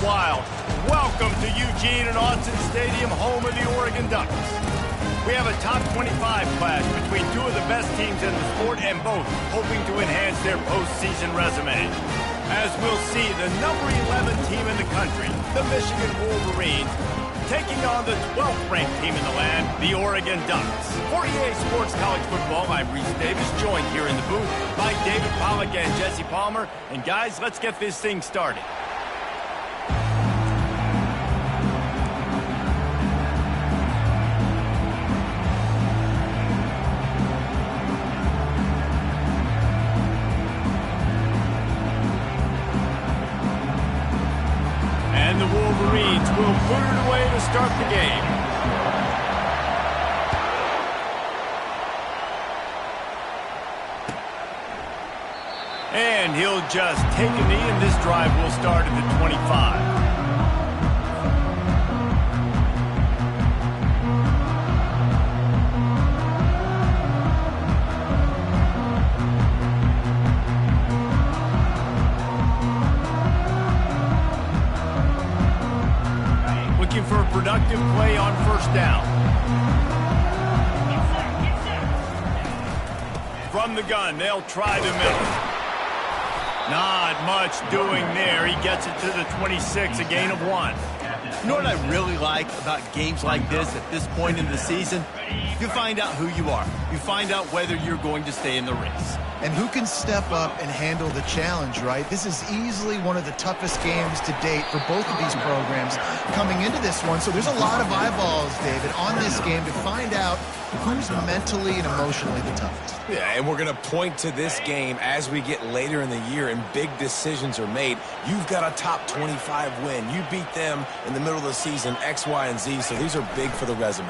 Wild. Welcome to Eugene and Autzen Stadium, home of the Oregon Ducks. We have a top 25 clash between two of the best teams in the sport, and both hoping to enhance their postseason resume. As we'll see, the number 11 team in the country, the Michigan Wolverines, taking on the 12th ranked team in the land, the Oregon Ducks. For EA Sports College Football, I'm Reese Davis, joined here in the booth by David Pollack and Jesse Palmer. And guys, let's get this thing started. And the Wolverines will put it away to start the game. And he'll just take a knee, and this drive will start at the 25. Looking for a productive play on first down. From the gun, they'll try the middle. Not much doing there. He gets it to the 26, a gain of 1. You know what I really like about games like this at this point in the season? You find out who you are. You find out whether you're going to stay in the race. And who can step up and handle the challenge, right? This is easily one of the toughest games to date for both of these programs coming into this one. So there's a lot of eyeballs, David, on this game to find out who's mentally and emotionally the toughest. Yeah, and we're going to point to this game as we get later in the year and big decisions are made. You've got a top 25 win. You beat them in the middle of the season, X, Y, and Z, so these are big for the resume.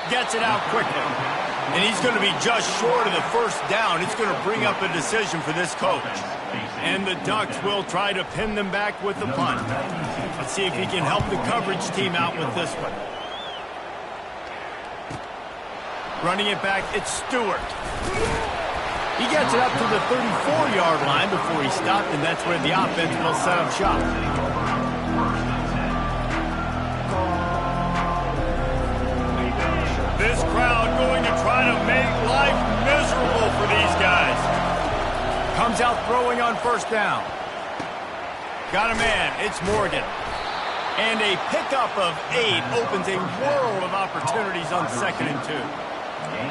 Gets it out quickly. And he's going to be just short of the first down. It's going to bring up a decision for this coach. And the Ducks will try to pin them back with the punt. Let's see if he can help the coverage team out with this one. Running it back, it's Stewart. He gets it up to the 34-yard line before he stopped, and that's where the offense will set up shop. This crowd going to try to make life miserable for these guys. Comes out throwing on first down. Got a man, it's Morgan. And a pickup of 8 opens a world of opportunities on 2nd and 2.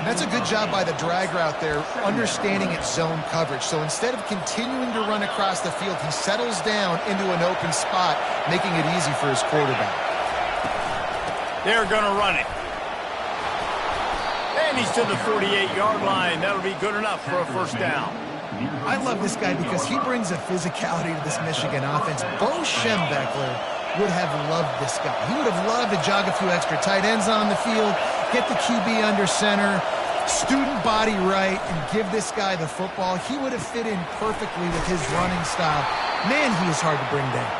That's a good job by the drag route there, understanding its zone coverage. So instead of continuing to run across the field, he settles down into an open spot, making it easy for his quarterback. They're going to run it. And he's to the 48-yard line. That'll be good enough for a first down. I love this guy because he brings a physicality to this Michigan offense. Bo Schembechler would have loved this guy. He would have loved to jog a few extra tight ends on the field, get the QB under center, student body right, and give this guy the football. He would have fit in perfectly with his running style. Man, he is hard to bring down.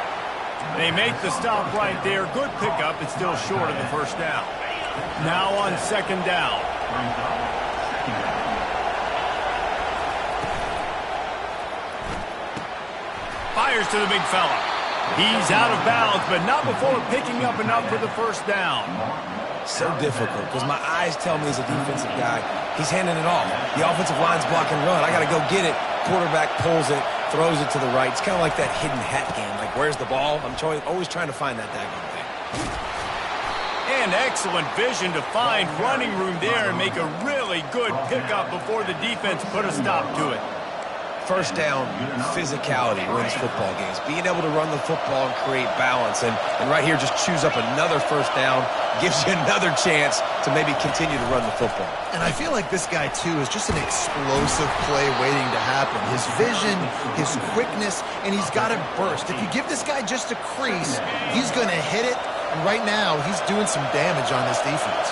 They make the stop right there. Good pickup. It's still short of the first down. Now on 2nd down. Fires to the big fella. He's out of bounds, but not before picking up enough for the first down. So difficult because my eyes tell me as a defensive guy, he's handing it off. The offensive line's blocking run. I got to go get it. Quarterback pulls it, throws it to the right. It's kind of like that hidden hat game. Like, where's the ball? I'm always trying to find that daggone thing. And excellent vision to find running room there and make a really good pickup before the defense put a stop to it. First down, physicality wins football games. Being able to run the football and create balance. And right here, just choose up another first down, gives you another chance to maybe continue to run the football. And I feel like this guy, too, is just an explosive play waiting to happen. His vision, his quickness, and he's got to burst. If you give this guy just a crease, he's going to hit it. And right now, he's doing some damage on this defense.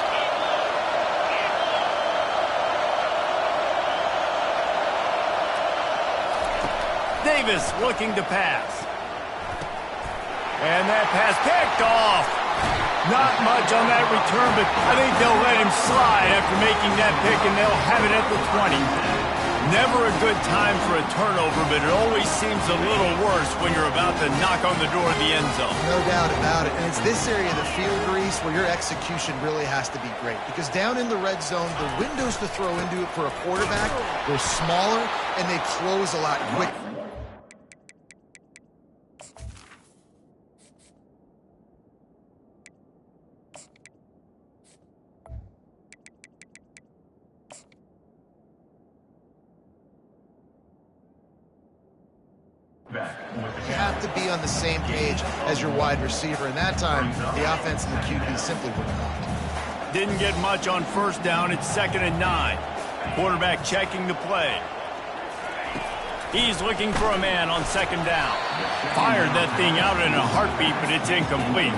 Davis looking to pass. And that pass picked off. Not much on that return, but I think they'll let him slide after making that pick, and they'll have it at the 20. Never a good time for a turnover, but it always seems a little worse when you're about to knock on the door of the end zone. No doubt about it. And it's this area of the field, Reese, where your execution really has to be great. Because down in the red zone, the windows to throw into it for a quarterback, they're smaller and they close a lot quicker. You have to be on the same page as your wide receiver, and that time, the offense and the QB simply were not. Didn't get much on first down. It's 2nd and 9. Quarterback checking the play. He's looking for a man on 2nd down. Fired that thing out in a heartbeat, but it's incomplete.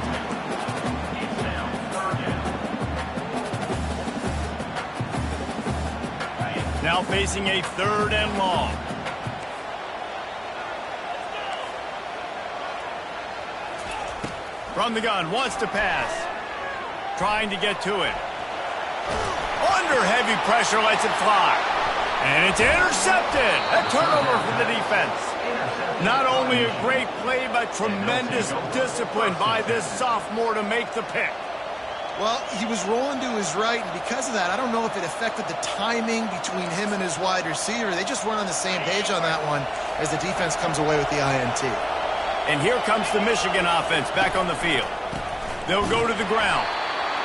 Now facing a 3rd and long. From the gun, wants to pass. Trying to get to it. Under heavy pressure, lets it fly. And it's intercepted. A turnover for the defense. Not only a great play, but tremendous discipline by this sophomore to make the pick. Well, he was rolling to his right, and because of that, I don't know if it affected the timing between him and his wide receiver. They just weren't on the same page on that one as the defense comes away with the INT. And here comes the Michigan offense back on the field. They'll go to the ground.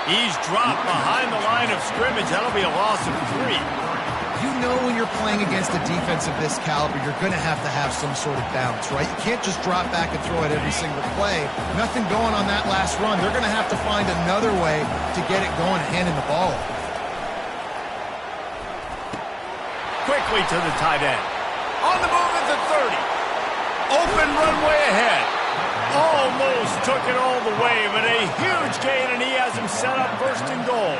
He's dropped behind the line of scrimmage. That'll be a loss of 3. You know when you're playing against a defense of this caliber, you're going to have some sort of balance, right? You can't just drop back and throw it every single play. Nothing going on that last run. They're going to have to find another way to get it going, handing the ball. Quickly to the tight end. On the move at the 30. Open runway ahead. Almost took it all the way, but a huge gain, and he has him set up 1st and goal.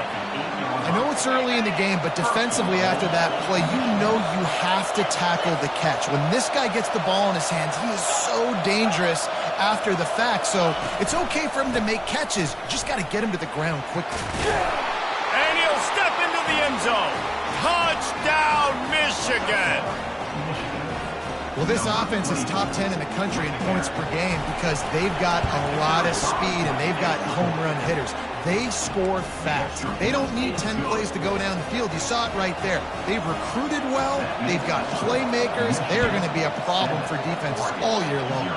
I know it's early in the game, but defensively after that play, you know you have to tackle the catch. When this guy gets the ball in his hands, he is so dangerous after the fact. So it's okay for him to make catches. You just got to get him to the ground quickly. And he'll step into the end zone. Touchdown, Michigan. Well, this offense is top 10 in the country in points per game because they've got a lot of speed and they've got home run hitters. They score fast. They don't need 10 plays to go down the field. You saw it right there. They've recruited well. They've got playmakers. They're going to be a problem for defenses all year long.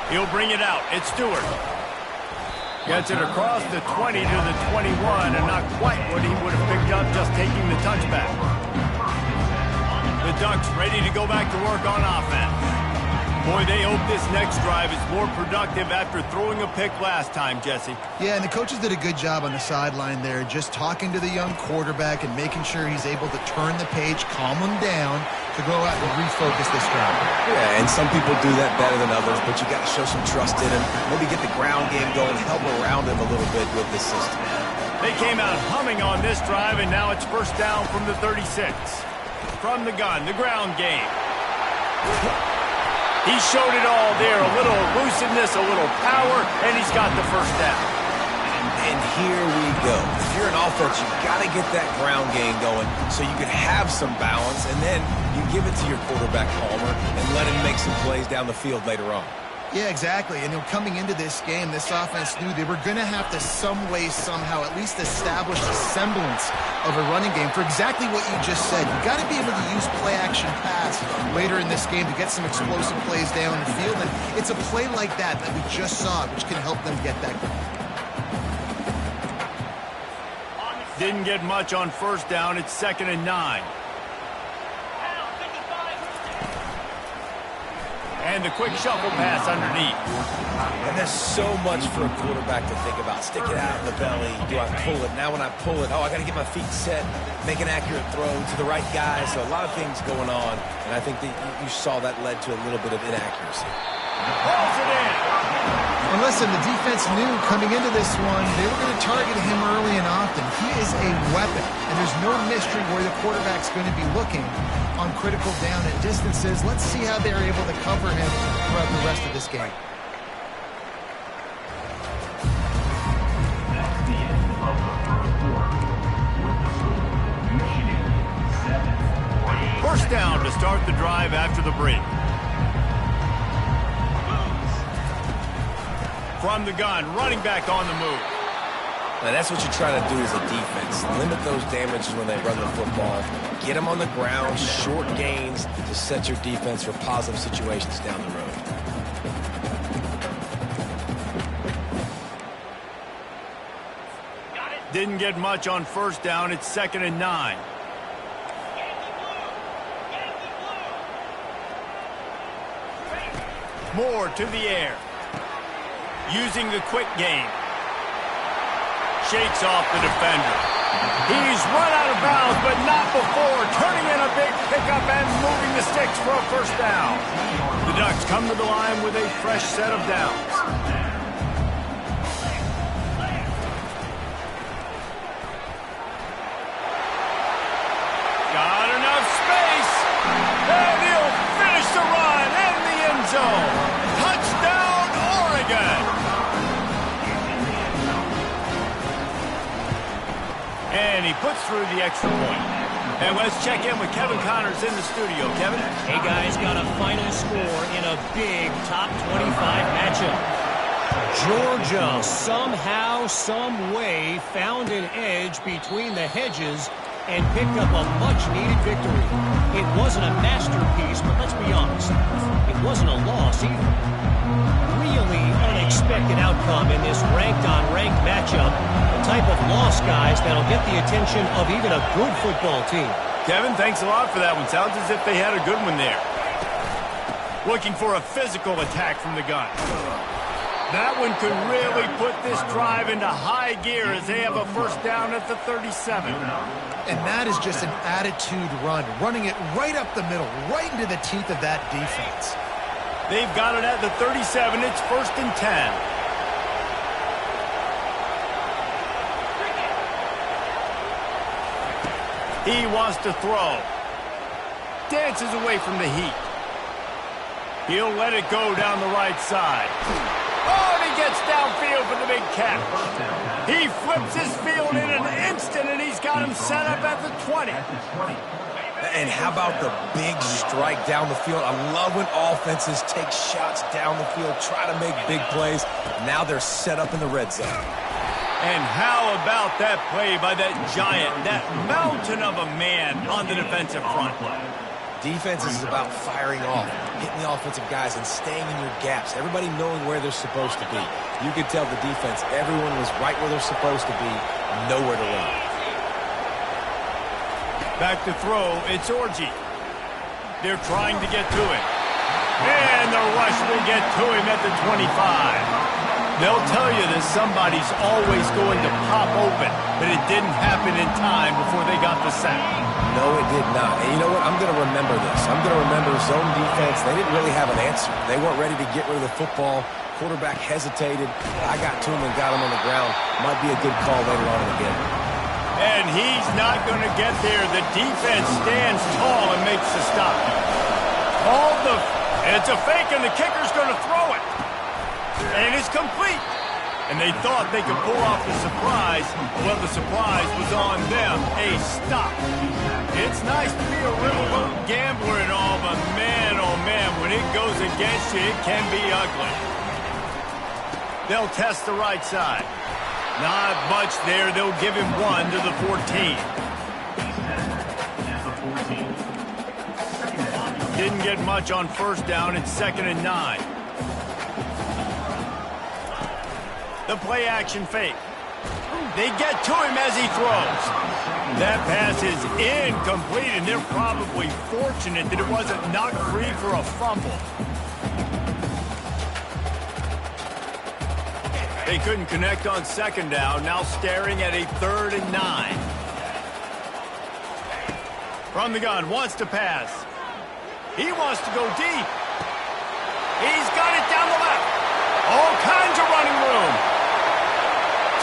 He'll bring it out. It's Stewart. Gets it across the 20 to the 21, and not quite what he would have picked up just taking the touchback. The Ducks ready to go back to work on offense. Boy, they hope this next drive is more productive after throwing a pick last time, Jesse. Yeah, and the coaches did a good job on the sideline there, just talking to the young quarterback and making sure he's able to turn the page, calm him down, to go out and refocus this drive. Yeah, and some people do that better than others, but you got to show some trust in him. Maybe get the ground game going, help around him a little bit with this system. They came out humming on this drive, and now it's 1st down from the 36. From the gun, the ground game. He showed it all there, a little elusiveness, a little power, and he's got the 1st down. And here we go. If you're an offense, you got to get that ground game going so you can have some balance, and then you give it to your quarterback, Palmer, and let him make some plays down the field later on. Yeah, exactly. And coming into this game, this offense knew they were going to have to some way, somehow, at least establish a semblance of a running game for exactly what you just said. You got to be able to use play-action pass later in this game to get some explosive plays down the field. And it's a play like that we just saw, which can help them get that going. Didn't get much on 1st down. It's 2nd and 9. And the quick shuffle pass underneath. And there's so much for a quarterback to think about. Stick it out in the belly. Do I pull it? Now when I pull it, I got to get my feet set, make an accurate throw to the right guy. So a lot of things going on. And I think that you saw that led to a little bit of inaccuracy. Pulls it in. And listen, the defense knew coming into this one, they were going to target him early and often. He is a weapon, and there's no mystery where the quarterback's going to be looking on critical down and distances. Let's see how they're able to cover him throughout the rest of this game. First down to start the drive after the break. From the gun, running back on the move. Now that's what you're trying to do as a defense. Limit those damages when they run the football. Get them on the ground, short gains to set your defense for positive situations down the road. Didn't get much on first down. It's 2nd and 9. Moore to the air. Using the quick game. Shakes off the defender. He's run out of bounds, but not before turning in a big pickup and moving the sticks for a first down. The Ducks come to the line with a fresh set of downs. Got enough space. And he'll finish the run in the end zone. Touchdown, Oregon. And he puts through the extra point. And let's check in with Kevin Connors in the studio. Kevin? Hey, guys, got a final score in a big top 25 matchup. Georgia somehow, some way found an edge between the hedges and picked up a much-needed victory. It wasn't a masterpiece, but let's be honest, it wasn't a loss either. Really unexpected outcome in this ranked-on-ranked matchup. The type of loss, guys, that'll get the attention of even a good football team. Kevin, thanks a lot for that one. Sounds as if they had a good one there. Looking for a physical attack from the gun. That one could really put this drive into high gear as they have a first down at the 37. And that is just an attitude run, running it right up the middle, right into the teeth of that defense. They've got it at the 37. It's 1st and 10. He wants to throw. Dances away from the heat. He'll let it go down the right side. Oh, and he gets downfield for the big catch. He flips his field in an instant, and he's got him set up at the 20. And how about the big strike down the field? I love when offenses take shots down the field, try to make big plays. Now they're set up in the red zone. And how about that play by that giant, that mountain of a man on the defensive front? Defense is about firing off, hitting the offensive guys, and staying in your gaps. Everybody knowing where they're supposed to be. You could tell the defense, everyone was right where they're supposed to be, nowhere to run. Back to throw, it's Orji. They're trying to get to it. And the rush will get to him at the 25. They'll tell you that somebody's always going to pop open, but it didn't happen in time before they got the sack. No, it did not. And you know what? I'm going to remember this. I'm going to remember zone defense. They didn't really have an answer. They weren't ready to get rid of the football. Quarterback hesitated. I got to him and got him on the ground. Might be a good call later on in the game. And he's not going to get there. The defense stands tall and makes the stop. It's a fake, and the kicker's going to throw it. And it's complete. And they thought they could pull off the surprise. Well, the surprise was on them. A stop. It's nice to be a riverboat gambler and all, but man, oh man, when it goes against you, it can be ugly. They'll test the right side. Not much there. They'll give him 1 to the 14. Didn't get much on first down. It's 2nd and 9. The play action fake. They get to him as he throws. That pass is incomplete, and they're probably fortunate that it wasn't knocked free for a fumble. They couldn't connect on second down, now staring at a 3rd and 9. From the gun, wants to pass. He wants to go deep. He's got it down the left. All kinds of running room.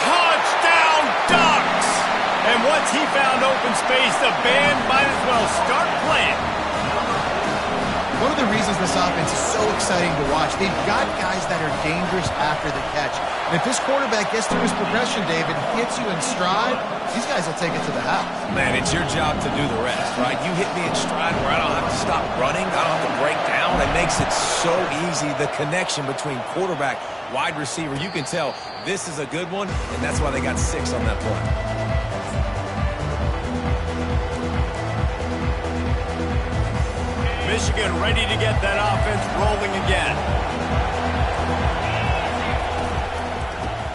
Touchdown, Ducks! And once he found open space, the band might as well start playing. one of the reasons this offense is so exciting to watch, they've got guys that are dangerous after the catch. And if this quarterback gets through his progression, David, hits you in stride, these guys will take it to the house. Man, it's your job to do the rest, right? You hit me in stride where I don't have to stop running. I don't have to break down. It makes it so easy, the connection between quarterback, wide receiver. You can tell this is a good one, and that's why they got 6 on that play. Michigan ready to get that offense rolling again.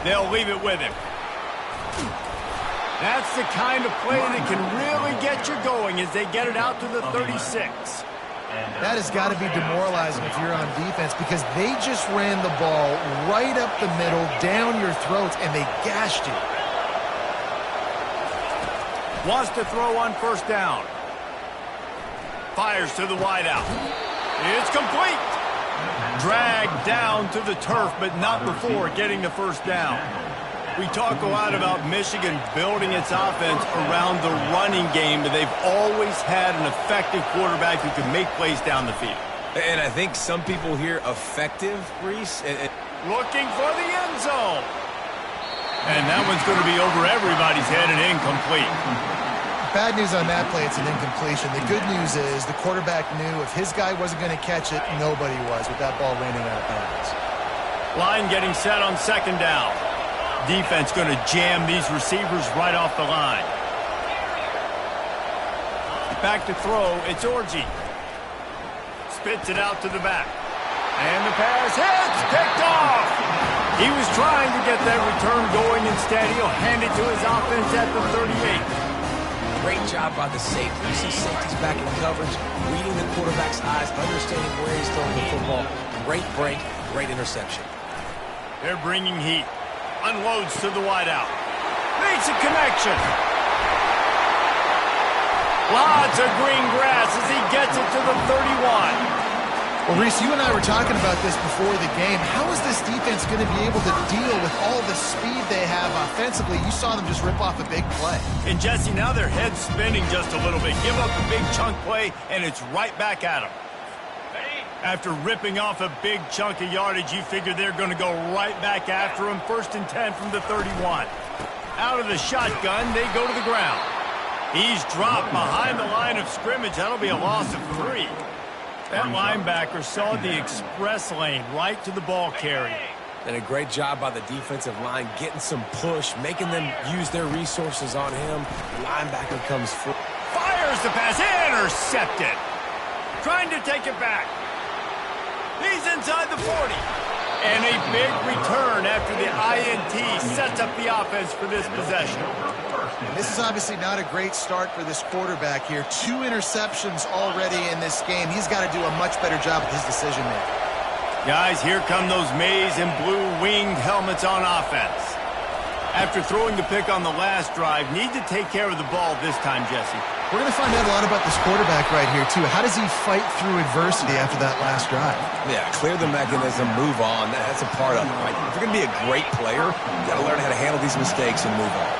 They'll leave it with him. That's the kind of play that can really get you going as they get it out to the 36. That has got to be demoralizing if you're on defense because they just ran the ball right up the middle, down your throats, and they gashed you. Wants to throw on first down. Fires to the wideout. It's complete. Dragged down to the turf, but not before getting the first down. We talk a lot about Michigan building its offense around the running game, but they've always had an effective quarterback who can make plays down the field. And I think some people hear effective, Reese. Looking for the end zone. And that one's going to be over everybody's head and incomplete. Bad news on that play, it's an incompletion. The good news is the quarterback knew if his guy wasn't going to catch it, nobody was with that ball landing out of bounds. Line getting set on second down. Defense going to jam these receivers right off the line. Back to throw, it's Orji. Spits it out to the back. And the pass hits, picked off. He was trying to get that return going. Instead, he'll hand it to his offense at the 38. Great job by the safety. You see safeties back in coverage, reading the quarterback's eyes, understanding where he's throwing the football. Great break, great interception. They're bringing heat. Unloads to the wideout. Makes a connection. Lots of green grass as he gets it to the 31. Well, Reese, you and I were talking about this before the game. How is this defense going to be able to deal with all the speed they have offensively? You saw them just rip off a big play. And, Jesse, now their head's spinning just a little bit. Give up a big chunk play, and it's right back at them. After ripping off a big chunk of yardage, you figure they're going to go right back after him. 1st and 10 from the 31. Out of the shotgun, they go to the ground. He's dropped behind the line of scrimmage. That'll be a loss of 3. That linebacker saw the express lane right to the ball carrier. And a great job by the defensive line, getting some push, making them use their resources on him. The linebacker comes through. Fires the pass, intercepted. Trying to take it back. He's inside the 40. And a big return after the INT sets up the offense for this possession. This is obviously not a great start for this quarterback here. 2 interceptions already in this game. He's got to do a much better job with his decision-making. Guys, here come those maize and blue winged helmets on offense. After throwing the pick on the last drive, need to take care of the ball this time, Jesse. We're going to find out a lot about this quarterback right here, too. How does he fight through adversity after that last drive? Yeah, clear the mechanism, move on. That's a part of it, right? If you're going to be a great player, you got to learn how to handle these mistakes and move on.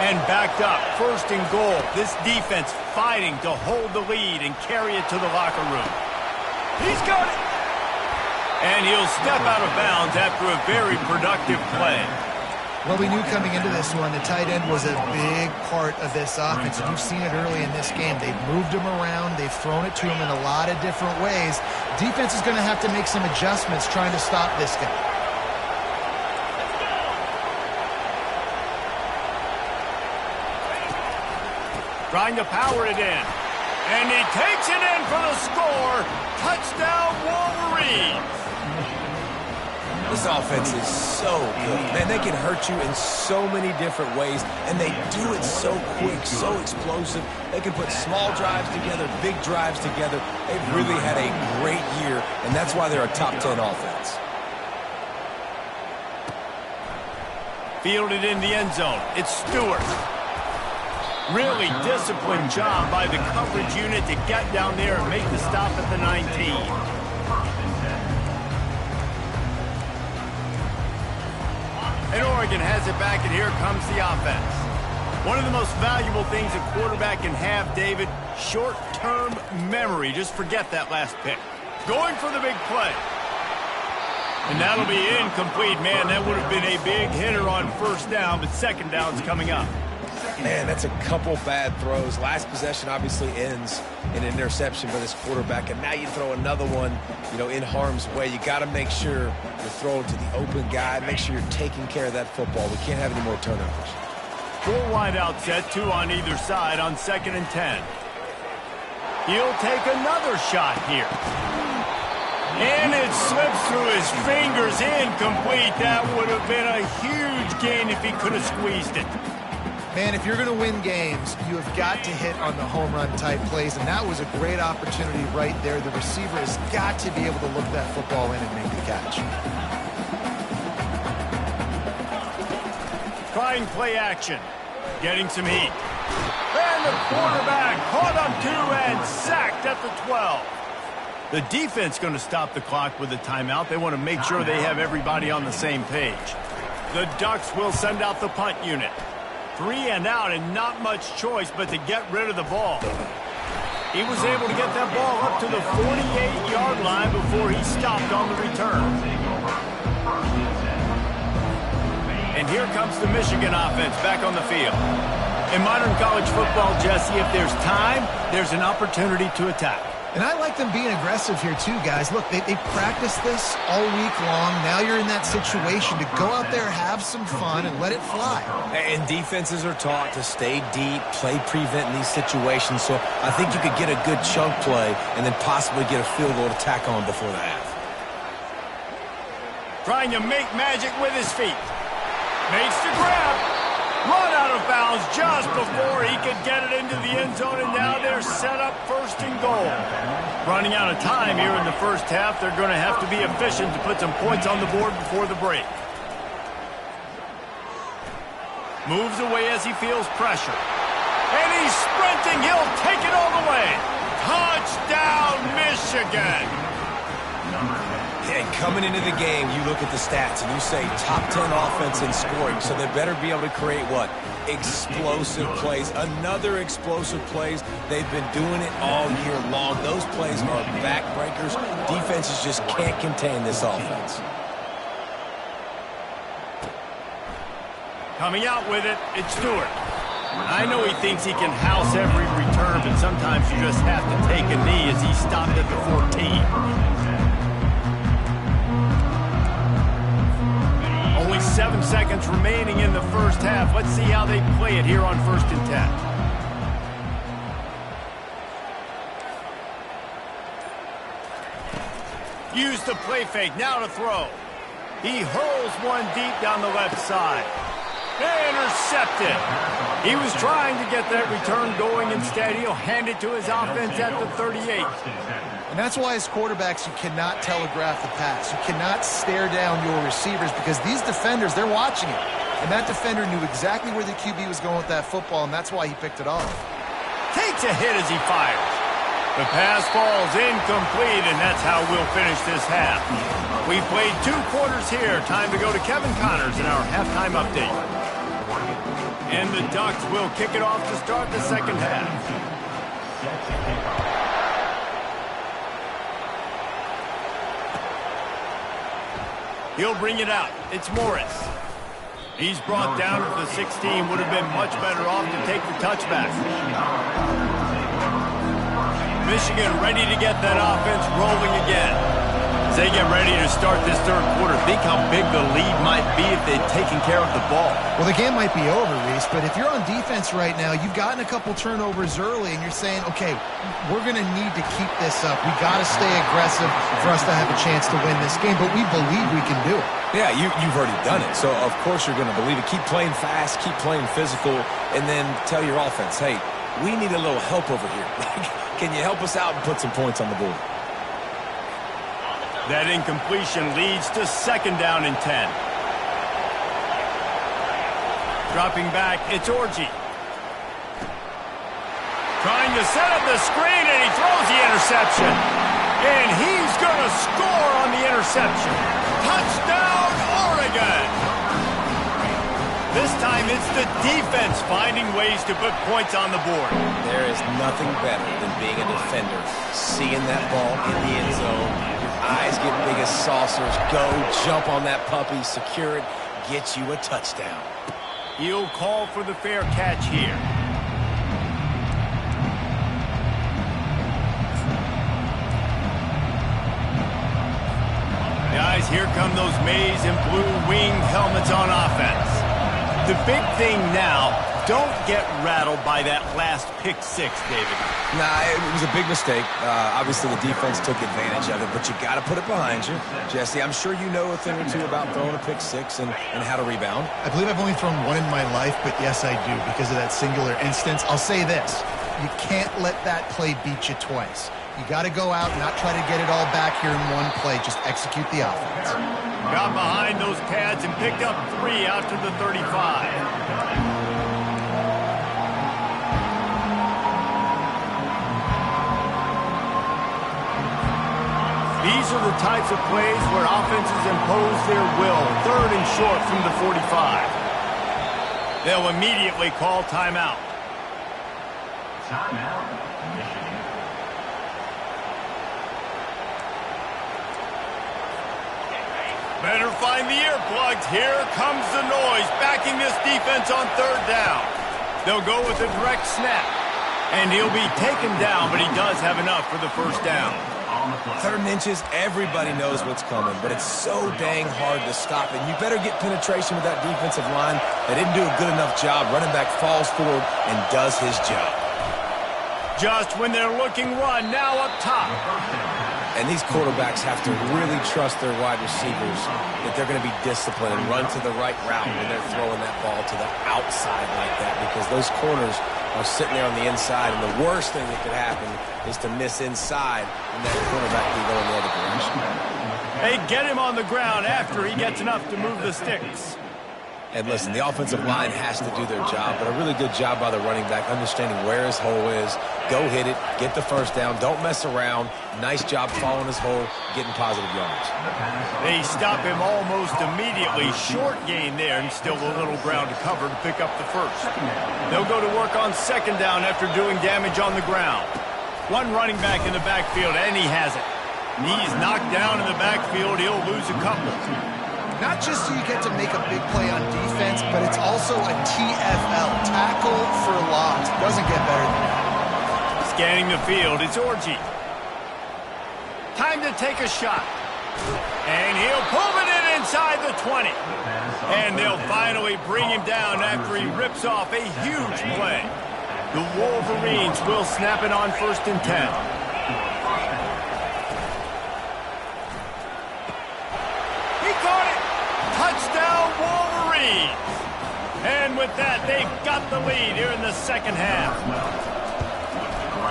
And backed up, 1st and goal. This defense fighting to hold the lead and carry it to the locker room. He's got it. And he'll step out of bounds after a very productive play. Well, we knew coming into this one, the tight end was a big part of this offense. And you've seen it early in this game. They've moved him around. They've thrown it to him in a lot of different ways. Defense is going to have to make some adjustments trying to stop this guy. Trying to power it in. And he takes it in for the score. Touchdown, Wolverines. This offense is so good. Man, they can hurt you in so many different ways, and they do it so quick, so explosive. They can put small drives together, big drives together. They've really had a great year, and that's why they're a top 10 offense. Fielded in the end zone. It's Stewart. Really disciplined job by the coverage unit to get down there and make the stop at the 19. And Oregon has it back, and here comes the offense. One of the most valuable things a quarterback can have, David, short-term memory. Just forget that last pick. Going for the big play. And that'll be incomplete. Man, that would have been a big hitter on first down, but second down's coming up. Man, that's a couple bad throws. Last possession obviously ends in an interception by this quarterback, and now you throw another one, in harm's way. You got to make sure you're throwing to the open guy. Make sure you're taking care of that football. We can't have any more turnovers. 4 wide out set, 2 on either side on 2nd and 10. He'll take another shot here. And it slips through his fingers, incomplete. That would have been a huge gain if he could have squeezed it. Man, if you're going to win games, you have got to hit on the home run type plays, and that was a great opportunity right there. The receiver has got to be able to look that football in and make the catch. Trying play action, getting some heat. And the quarterback caught on 2 and sacked at the 12. The defense going to stop the clock with a timeout. They want to make sure they have everybody on the same page. The Ducks will send out the punt unit. 3 and out and not much choice but to get rid of the ball. He was able to get that ball up to the 48-yard line before he stopped on the return. And here comes the Michigan offense back on the field. In modern college football, Jesse, if there's time, there's an opportunity to attack. And I like them being aggressive here too, guys. Look, they practiced this all week long. Now you're in that situation to go out there, have some fun, and let it fly. And defenses are taught to stay deep, play prevent in these situations. So I think you could get a good chunk play and then possibly get a field goal to tack on before the half. Trying to make magic with his feet. Makes the grab. Run out of bounds just before he could get it into the end zone, and now they're set up 1st and goal. Running out of time here in the first half. They're going to have to be efficient to put some points on the board before the break. Moves away as he feels pressure. And he's sprinting. He'll take it all the way. Touchdown, Michigan. And coming into the game, you look at the stats and you say top 10 offense in scoring, so they better be able to create what? Explosive plays. Another explosive plays. They've been doing it all year long. Those plays are backbreakers. Defenses just can't contain this offense. Coming out with it, it's Stewart. I know he thinks he can house every return, but sometimes you just have to take a knee as he stopped at the 14. Only 7 seconds remaining in the first half. Let's see how they play it here on 1st and 10. Use the play fake, now to throw. He hurls one deep down the left side. Intercepted. He was trying to get that return going. Instead, he'll hand it to his offense at the 38. And that's why as quarterbacks, you cannot telegraph the pass. You cannot stare down your receivers because these defenders, they're watching it. And that defender knew exactly where the QB was going with that football, and that's why he picked it off. Takes a hit as he fires. The pass falls incomplete, and that's how we'll finish this half. We've played 2 quarters here. Time to go to Kevin Connors in our halftime update. And the Ducks will kick it off to start the second half. He'll bring it out. It's Morris. He's brought down at the 16. Would have been much better off to take the touchback. Michigan ready to get that offense rolling again. As they get ready to start this third quarter, think how big the lead might be if they'd taken care of the ball. Well, the game might be over, Reese, but if you're on defense right now, you've gotten a couple turnovers early, and you're saying, okay, we're going to need to keep this up. We got to stay aggressive for us to have a chance to win this game, but we believe we can do it. Yeah, you've already done it, so of course you're going to believe it. Keep playing fast, keep playing physical, and then tell your offense, hey, we need a little help over here. Can you help us out and put some points on the board? That incompletion leads to 2nd down and 10. Dropping back, it's Orji. Trying to set up the screen, and he throws the interception. And he's going to score on the interception. Touchdown, Oregon! This time it's the defense finding ways to put points on the board. There is nothing better than being a defender, seeing that ball in the end zone. Your eyes get big as saucers. Go, jump on that puppy, secure it, get you a touchdown. He'll call for the fair catch here. Guys, here come those maize and blue winged helmets on offense. The big thing now, don't get rattled by that last pick six, David. Nah, it was a big mistake. Obviously, the defense took advantage of it, but you got to put it behind you. Jesse, I'm sure you know a thing or two about throwing a pick six and how to rebound. I believe I've only thrown one in my life, but yes, I do because of that singular instance. I'll say this. You can't let that play beat you twice. You got to go out and not try to get it all back here in one play. Just execute the offense. Got behind those pads and picked up 3 out to the 35. These are the types of plays where offenses impose their will. 3rd and short from the 45. They'll immediately call timeout. Timeout, Michigan. Better find the earplugs. Here comes the noise, backing this defense on 3rd down. They'll go with a direct snap, and he'll be taken down, but he does have enough for the 1st down. 3rd and inches, everybody knows what's coming, but it's so dang hard to stop it. You better get penetration with that defensive line. They didn't do a good enough job. Running back falls forward and does his job. Just when they're looking run, now up top. And these quarterbacks have to really trust their wide receivers that they're going to be disciplined and run to the right route when they're throwing that ball to the outside like that, because those corners are sitting there on the inside, and the worst thing that could happen is to miss inside and that quarterback can go in the other direction. Hey, get him on the ground after he gets enough to move the sticks. And listen, the offensive line has to do their job, but a really good job by the running back understanding where his hole is. Go hit it, get the 1st down, don't mess around. Nice job following his hole, getting positive yards. They stop him almost immediately. Short gain there, and still a little ground to cover to pick up the 1st. They'll go to work on 2nd down after doing damage on the ground. One running back in the backfield, and he has it. He's knocked down in the backfield. He'll lose a couple. Not just so you get to make a big play on defense, but it's also a TFL, tackle for loss. Doesn't get better than that. Scanning the field, it's Orgy. Time to take a shot. And he'll pull it in inside the 20. And they'll finally bring him down after he rips off a huge play. The Wolverines will snap it on 1st and 10. Touchdown, Wolverines! And with that, they've got the lead here in the 2nd half.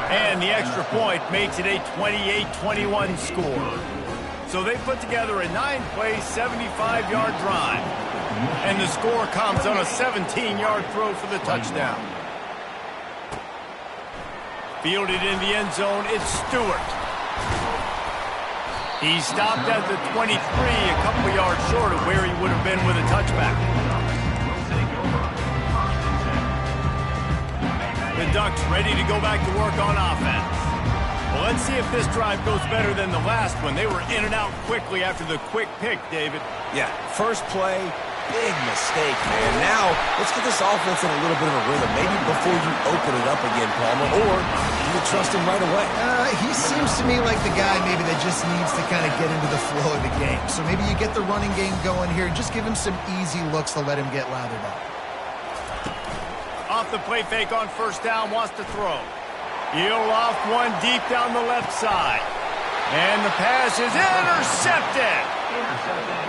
And the extra point makes it a 28-21 score. So they put together a 9-play, 75-yard drive. And the score comes on a 17-yard throw for the touchdown. Fielded in the end zone, it's Stewart. He stopped at the 23, a couple yards short of where he would have been with a touchback. The Ducks ready to go back to work on offense. Well, let's see if this drive goes better than the last one. They were in and out quickly after the quick pick, David. Yeah, 1st play, big mistake, man. Now, let's get this offense in a little bit of a rhythm. Maybe before you open it up again, Palmer, or you can trust him right away. He seems to me like the guy maybe that just needs to kind of get into the flow of the game. So maybe you get the running game going here and just give him some easy looks to let him get lathered up. Off the play fake on 1st down, wants to throw. He'll off one deep down the left side. And the pass is intercepted.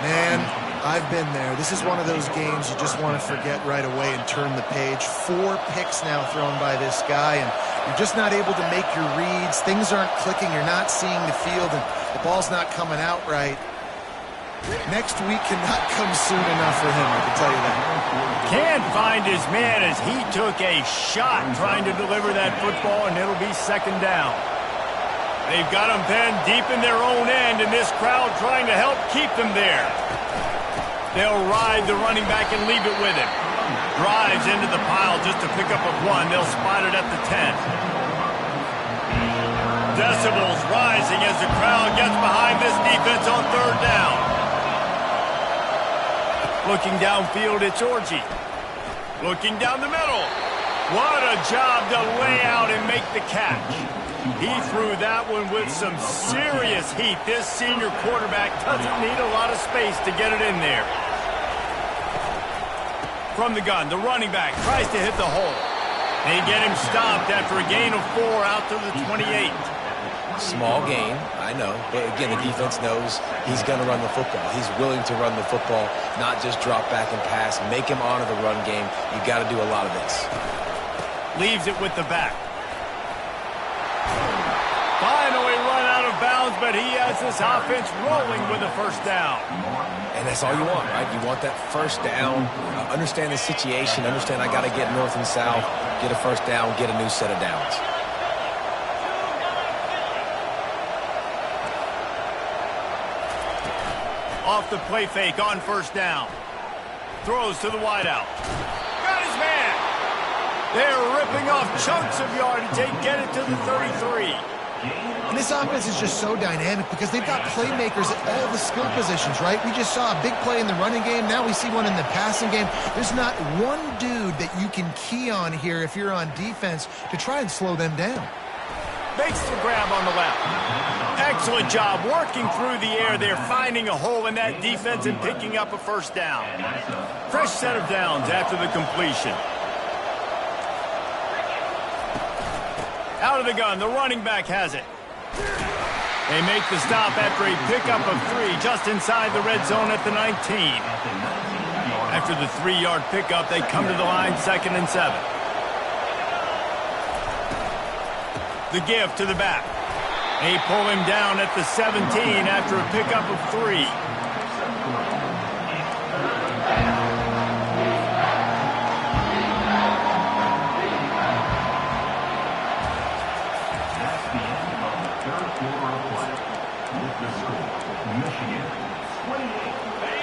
Man, I've been there. This is one of those games you just want to forget right away and turn the page. 4 picks now thrown by this guy, and you're just not able to make your reads. Things aren't clicking. You're not seeing the field, and the ball's not coming out right. Next week cannot come soon enough for him, I can tell you that. Can't find his man as he took a shot trying to deliver that football, and it'll be 2nd down. They've got him pinned deep in their own end, and this crowd trying to help keep them there. They'll ride the running back and leave it with him. Drives into the pile just to pick up a 1. They'll spot it at the 10. Decibels rising as the crowd gets behind this defense on 3rd down. Looking downfield, it's Orji. Looking down the middle. What a job to lay out and make the catch. He threw that one with some serious heat. This senior quarterback doesn't need a lot of space to get it in there. From the gun, the running back tries to hit the hole. They get him stopped after a gain of 4 out to the 28. Small gain, I know. But again, the defense knows he's going to run the football. He's willing to run the football, not just drop back and pass. Make him honor the run game. You got to do a lot of this. Leaves it with the back. Finally run out of bounds, but he has this offense rolling with a 1st down. And that's all you want, right? You want that 1st down. Understand the situation. Understand I got to get north and south, get a 1st down, get a new set of downs. Off the play fake on 1st down. Throws to the wideout. Got his man. They're ripping off chunks of yardage. They get it to the 33. And this offense is just so dynamic because they've got playmakers at all the skill positions, right? We just saw a big play in the running game. Now we see one in the passing game. There's not one dude that you can key on here if you're on defense to try and slow them down. Makes the grab on the left. Excellent job working through the air there, finding a hole in that defense and picking up a 1st down. Fresh set of downs after the completion. Out of the gun, the running back has it. They make the stop after a pickup of 3 just inside the red zone at the 19. After the 3-yard pickup, they come to the line 2nd and 7. The give to the back. They pull him down at the 17 after a pickup of 3.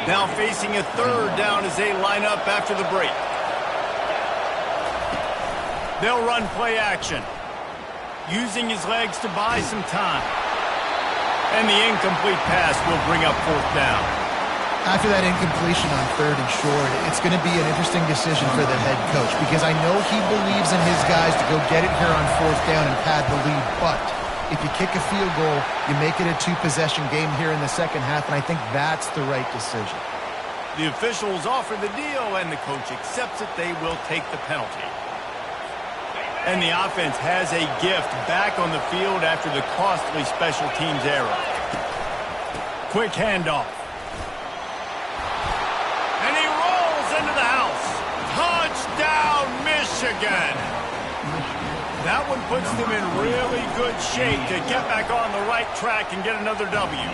Now facing a 3rd down as they line up after the break. They'll run play action, using his legs to buy some time. And the incomplete pass will bring up 4th down. After that incompletion on 3rd and short, it's going to be an interesting decision for the head coach because I know he believes in his guys to go get it here on 4th down and pad the lead, but if you kick a field goal, you make it a 2-possession game here in the 2nd half, and I think that's the right decision. The officials offer the deal, and the coach accepts it. They will take the penalty. And the offense has a gift back on the field after the costly special teams error. Quick handoff. And he rolls into the house. Touchdown, Michigan! That one puts them in really good shape to get back on the right track and get another W.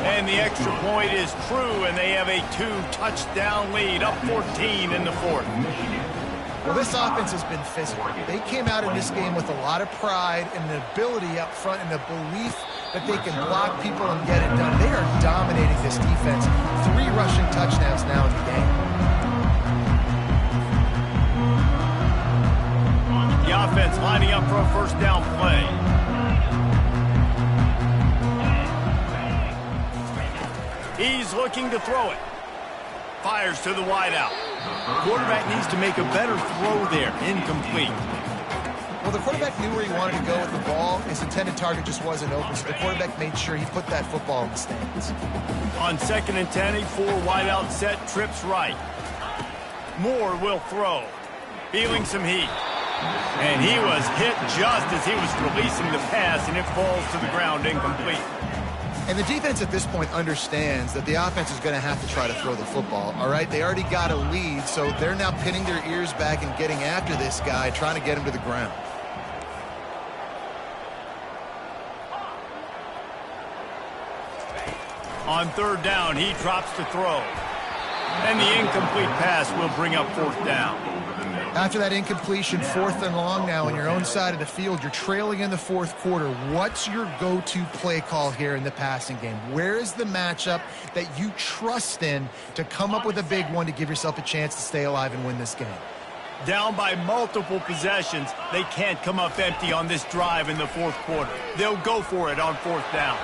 And the extra point is true, and they have a 2-touchdown lead, up 14 in the 4th. Well, this offense has been physical. They came out in this game with a lot of pride and the ability up front and the belief that they can block people and get it done. They are dominating this defense. 3 rushing touchdowns now in the game. The offense lining up for a 1st down play. He's looking to throw it. Fires to the wideout. Quarterback needs to make a better throw there. Incomplete. Well, the quarterback knew where he wanted to go with the ball. His intended target just wasn't open, so the quarterback made sure he put that football in the stands. On 2nd and 10, a 4 wideout set, trips right. Moore will throw. Feeling some heat. And he was hit just as he was releasing the pass, and it falls to the ground incomplete. And the defense at this point understands that the offense is going to have to try to throw the football, all right? They already got a lead, so they're now pinning their ears back and getting after this guy, trying to get him to the ground. On 3rd down, he drops to throw. And the incomplete pass will bring up 4th down. After that incompletion, 4th and long now on your own side of the field, you're trailing in the 4th quarter. What's your go-to play call here in the passing game? Where is the matchup that you trust in to come up with a big one to give yourself a chance to stay alive and win this game? Down by multiple possessions, they can't come up empty on this drive in the 4th quarter. They'll go for it on 4th down.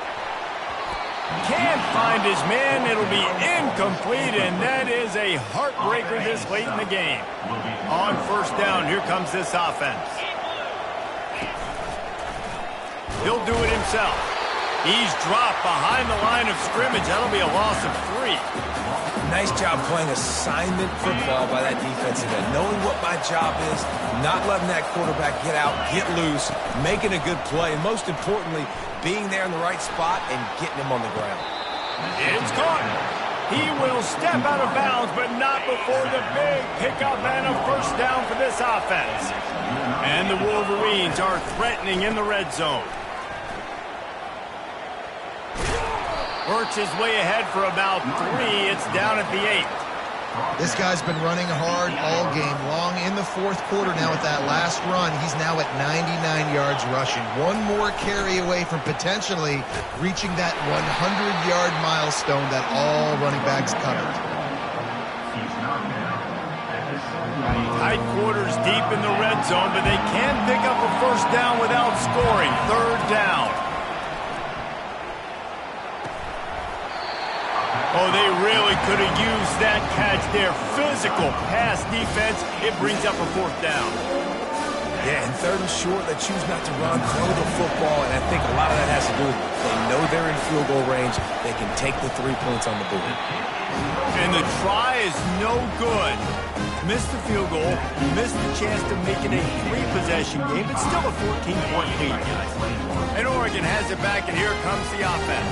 Can't find his man. It'll be incomplete, and that is a heartbreaker this late in the game. On 1st down, here comes this offense. He'll do it himself. He's dropped behind the line of scrimmage. That'll be a loss of 3. Nice job playing assignment football by that defensive end. Knowing what my job is, not letting that quarterback get out, get loose, making a good play, and most importantly, being there in the right spot and getting him on the ground. It's caught. He will step out of bounds, but not before the big pickup and a 1st down for this offense. And the Wolverines are threatening in the red zone. Works his way ahead for about 3. It's down at the 8. This guy's been running hard all game long. In the 4th quarter now with that last run, he's now at 99 yards rushing. One more carry away from potentially reaching that 100-yard milestone that all running backs covered. Tight quarters deep in the red zone, but they can't pick up a 1st down without scoring. 3rd down. Oh, they really could have used that catch there. Physical pass defense. It brings up a 4th down. Yeah, and 3rd and short, they choose not to run, throw the football, and I think a lot of that has to do with they know they're in field goal range. They can take the 3 points on the board. And the try is no good. Missed the field goal, missed the chance to make it a 3-possession game, but still a 14-point lead. And Oregon has it back, and here comes the offense.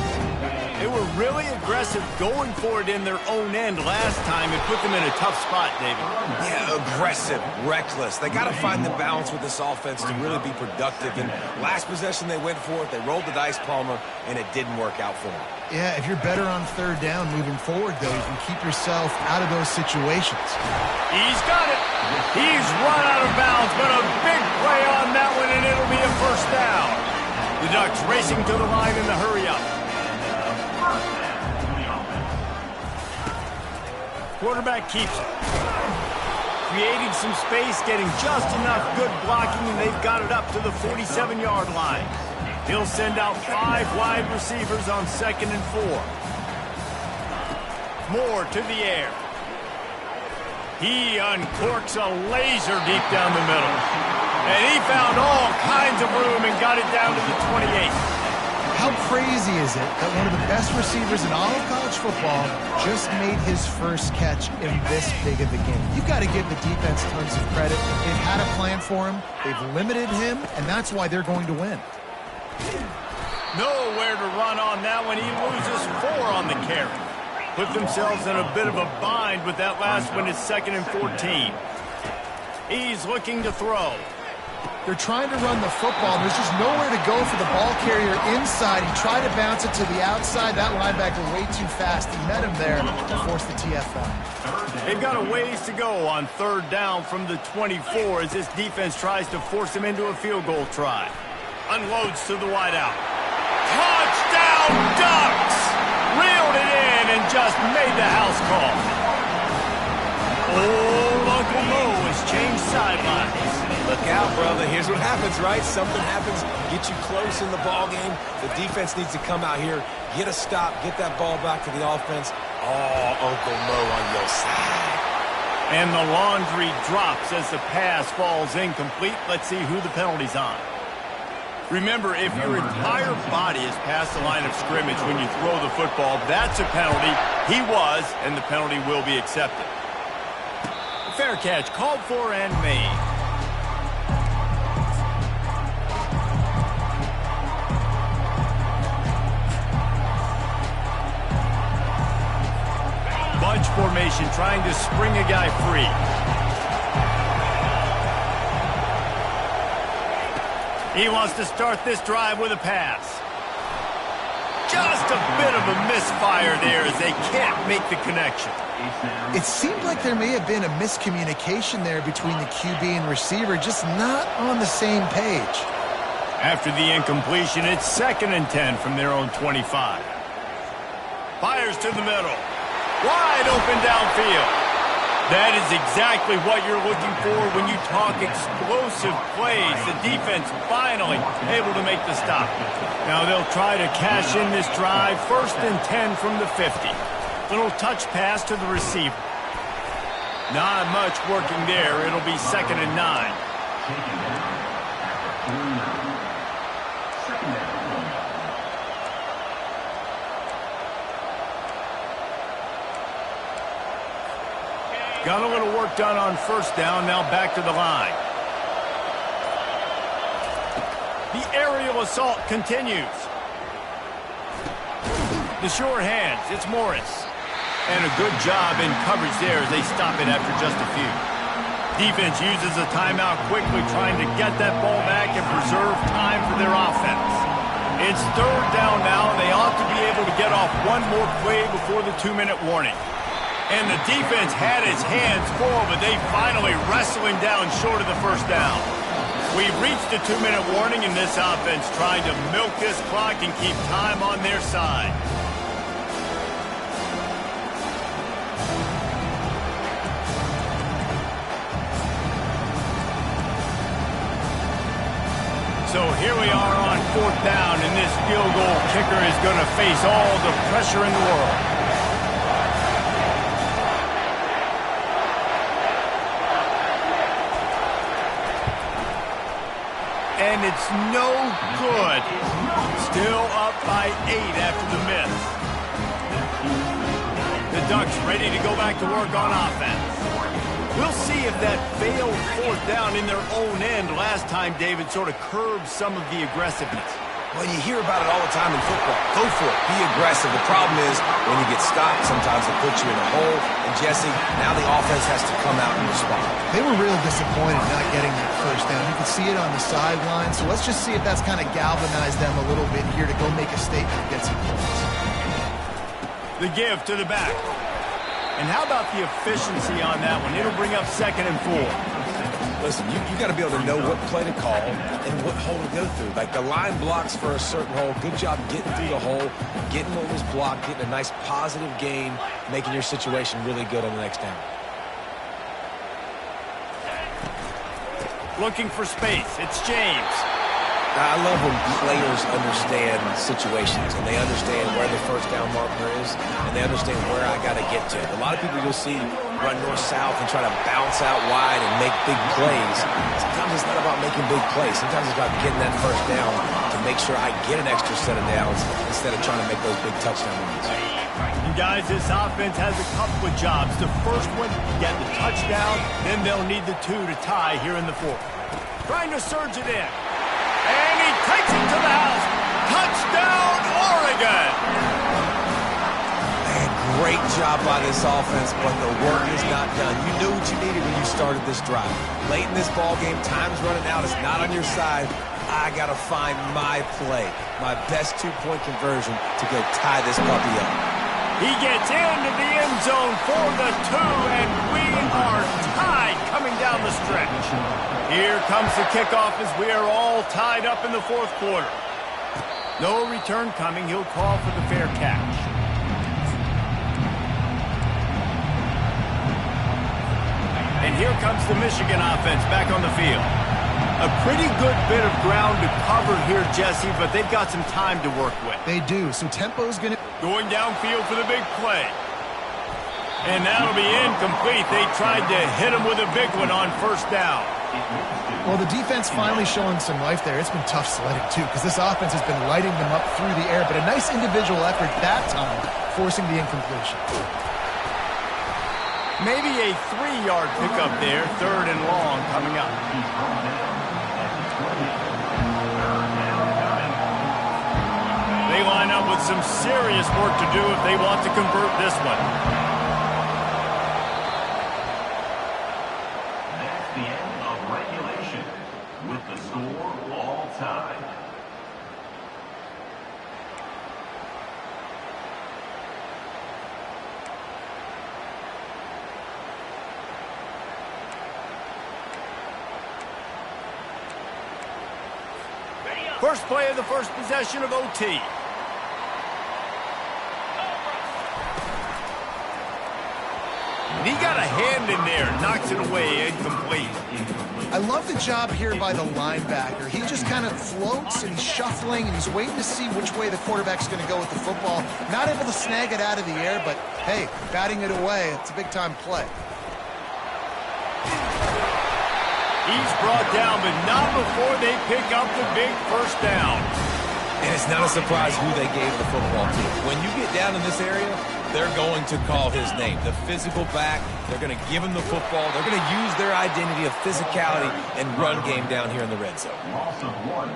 They were really aggressive going for it in their own end last time. It put them in a tough spot, David. Yeah, aggressive, reckless. They got to find the balance with this offense to really be productive. And last possession they went for it. They rolled the dice, Palmer, and it didn't work out for them. Yeah, if you're better on 3rd down moving forward, though, you can keep yourself out of those situations. He's got it. He's run out of bounds, but a big play on that one, and it'll be a 1st down. The Ducks racing to the line in the hurry-up. Quarterback keeps it. Creating some space, getting just enough good blocking, and they've got it up to the 47-yard line. He'll send out 5 wide receivers on 2nd and 4. Moore to the air. He uncorks a laser deep down the middle. And he found all kinds of room and got it down to the 28. How crazy is it that one of the best receivers in all of college football just made his first catch in this big of a game? You've got to give the defense tons of credit. They've had a plan for him. They've limited him, and that's why they're going to win. Nowhere to run on that one. He loses 4 on the carry. Put themselves in a bit of a bind with that last one. It's 2nd and 14. He's looking to throw. They're trying to run the football. There's just nowhere to go for the ball carrier inside. He tried to bounce it to the outside. That linebacker way too fast. He met him there to force the TFL. They've got a ways to go on 3rd down from the 24 as this defense tries to force him into a field goal try. Unloads to the wideout. Touchdown Ducks! Reeled it in and just made the house call. Old Uncle Mo has changed sidelines. Look out, brother. Here's what happens, right? Something happens, get you close in the ball game. The defense needs to come out here, get a stop, get that ball back to the offense. Oh, Uncle Mo on your side. And the laundry drops as the pass falls incomplete. Let's see who the penalty's on. Remember, if your entire body is past the line of scrimmage when you throw the football, that's a penalty. He was, and the penalty will be accepted. Fair catch called for and made. Bunch formation, trying to spring a guy free. He wants to start this drive with a pass. Just a bit of a misfire there as they can't make the connection. It seemed like there may have been a miscommunication there between the QB and receiver, just not on the same page. After the incompletion, it's 2nd and 10 from their own 25. Fires to the middle. Wide open downfield. That is exactly what you're looking for when you talk explosive plays. The defense finally able to make the stop. Now they'll try to cash in this drive. 1st and 10 from the 50. Little touch pass to the receiver. Not much working there. It'll be 2nd and 9. Got a little work done on 1st down, now back to the line. The aerial assault continues. The sure hands, it's Morris. And a good job in coverage there as they stop it after just a few. Defense uses a timeout quickly, trying to get that ball back and preserve time for their offense. It's 3rd down now, and they ought to be able to get off one more play before the 2-minute warning. And the defense had its hands full, but they finally wrestle him down short of the 1st down. We've reached the 2-minute warning, and this offense trying to milk this clock and keep time on their side. So here we are on 4th down, and this field goal kicker is going to face all the pressure in the world. And it's no good. Still up by 8 after the miss. The Ducks ready to go back to work on offense. We'll see if that failed 4th down in their own end last time, David, sort of curbed some of the aggressiveness. Well, you hear about it all the time in football. Go for it. Be aggressive. The problem is when you get stopped, sometimes it puts you in a hole. And, Jesse, now the offense has to come out and respond. They were real disappointed not getting that 1st down. You could see it on the sideline. So let's just see if that's kind of galvanized them a little bit here to go make a statement and get some points. The give to the back. And how about the efficiency on that one? It'll bring up 2nd and 4. Listen, you got to be able to know what play to call and what hole to go through. Like the line blocks for a certain hole. Good job getting through the hole, getting what was blocked, getting a nice positive gain, making your situation really good on the next down. Looking for space. It's James. I love when players understand situations and they understand where the 1st down marker is and they understand where I got to get to. A lot of people you'll see run north-south and try to bounce out wide and make big plays. Sometimes it's not about making big plays. Sometimes it's about getting that 1st down to make sure I get an extra set of downs instead of trying to make those big touchdown runs. And guys, this offense has a couple of jobs. The first one, get the touchdown, then they'll need the 2 to tie here in the 4th. Trying to surge it in. And he takes it to the house. Touchdown, Oregon! Man, great job by this offense, but the work is not done. You knew what you needed when you started this drive. Late in this ball game, time's running out. It's not on your side. I got to find my play, my best 2-point conversion to go tie this puppy up. He gets into the end zone for the 2, and we are tied coming down the stretch. Here comes the kickoff as we are all tied up in the 4th quarter. No return coming. He'll call for the fair catch. And here comes the Michigan offense back on the field. A pretty good bit of ground to cover here, Jesse, but they've got some time to work with. They do, so tempo's going to... Going downfield for the big play. And that'll be incomplete. They tried to hit him with a big one on 1st down. Well, the defense finally showing some life there. It's been tough sledding, too, because this offense has been lighting them up through the air, but a nice individual effort that time, forcing the incompletion. Maybe a 3-yard pickup there, 3rd and long coming up. They line up with some serious work to do if they want to convert this one. That's the end of regulation with the score all tied. First play of the first possession of OT. And he got a hand in there, knocks it away, incomplete. I love the job here by the linebacker. He just kind of floats and he's shuffling and he's waiting to see which way the quarterback's going to go with the football. Not able to snag it out of the air, but hey, batting it away, it's a big-time play. He's brought down, but not before they pick up the big first down. And it's not a surprise who they gave the football to. When you get down in this area, they're going to call his name. The physical back, they're going to give him the football. They're going to use their identity of physicality and run game down here in the red zone.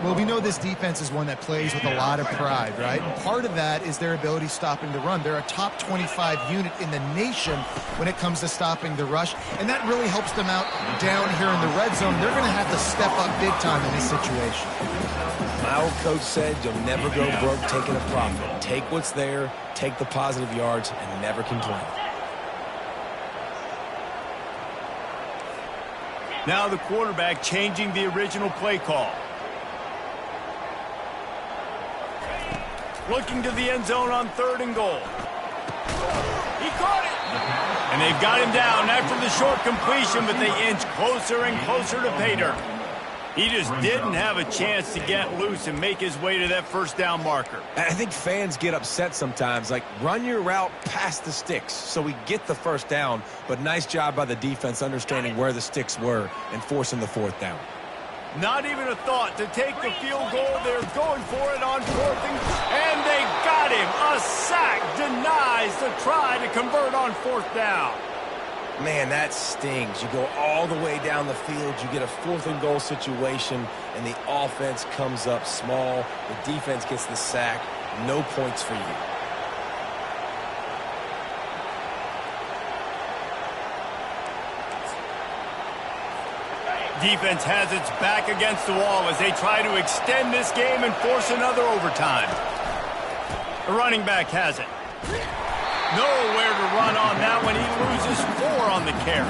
Well, we know this defense is one that plays with a lot of pride, right? And part of that is their ability stopping the run. They're a top 25 unit in the nation when it comes to stopping the rush, and that really helps them out down here in the red zone. They're going to have to step up big time in this situation. My old coach said you'll never go broke taking a profit. Take what's there, take the positive yards, and never complain. Now the quarterback changing the original play call. Looking to the end zone on 3rd and goal. He caught it! And they've got him down after the short completion, but they inch closer and closer to pay dirt. He just didn't have a chance to get loose and make his way to that first down marker. I think fans get upset sometimes, like run your route past the sticks so we get the first down, but nice job by the defense understanding where the sticks were and forcing the 4th down. Not even a thought to take the field goal. They're going for it on 4th and they got him. A sack denies the try to convert on 4th down. Man, that stings. You go all the way down the field, you get a 4th and goal situation, and the offense comes up small. The defense gets the sack. No points for you. Defense has its back against the wall as they try to extend this game and force another overtime. The running back has it. Nowhere to run on that one. He loses 4 on the carry.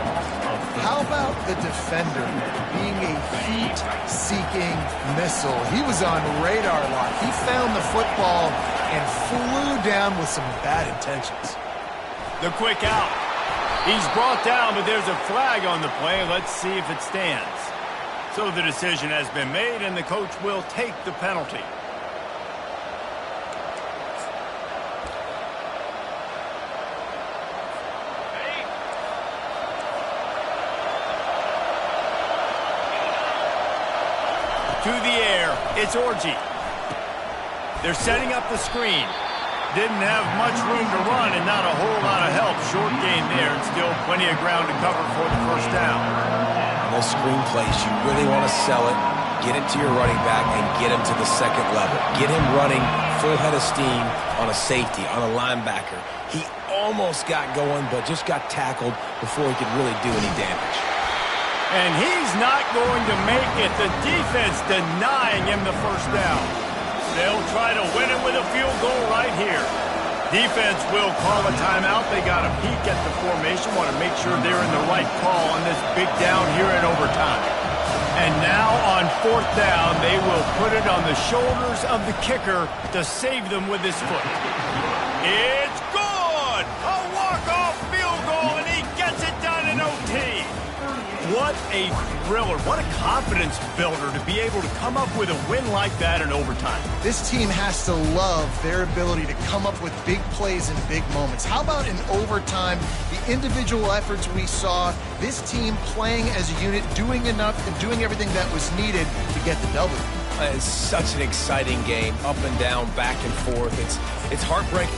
How about the defender being a heat-seeking missile? He was on radar lock. He found the football and flew down with some bad intentions. The quick out. He's brought down, but there's a flag on the play. Let's see if it stands. So the decision has been made, and the coach will take the penalty. To the air, it's Orji. They're setting up the screen. Didn't have much room to run and not a whole lot of help. Short gain there and still plenty of ground to cover for the first down. On those screen plays, you really want to sell it, get it to your running back, and get him to the 2nd level. Get him running full head of steam on a safety, on a linebacker. He almost got going, but just got tackled before he could really do any damage. And he's not going to make it. The defense denying him the first down. They'll try to win it with a field goal right here. Defense will call a timeout. They got a peek at the formation. Want to make sure they're in the right call on this big down here in overtime. And now on 4th down, they will put it on the shoulders of the kicker to save them with his foot. It's good! A walk-off field goal, and he gets it done in OT. What a thriller. What a confidence builder to be able to come up with a win like that in overtime. This team has to love their ability to come up with big plays in big moments. How about in overtime, the individual efforts we saw, this team playing as a unit, doing enough and doing everything that was needed to get the W. It's such an exciting game, up and down, back and forth. It's heartbreaking.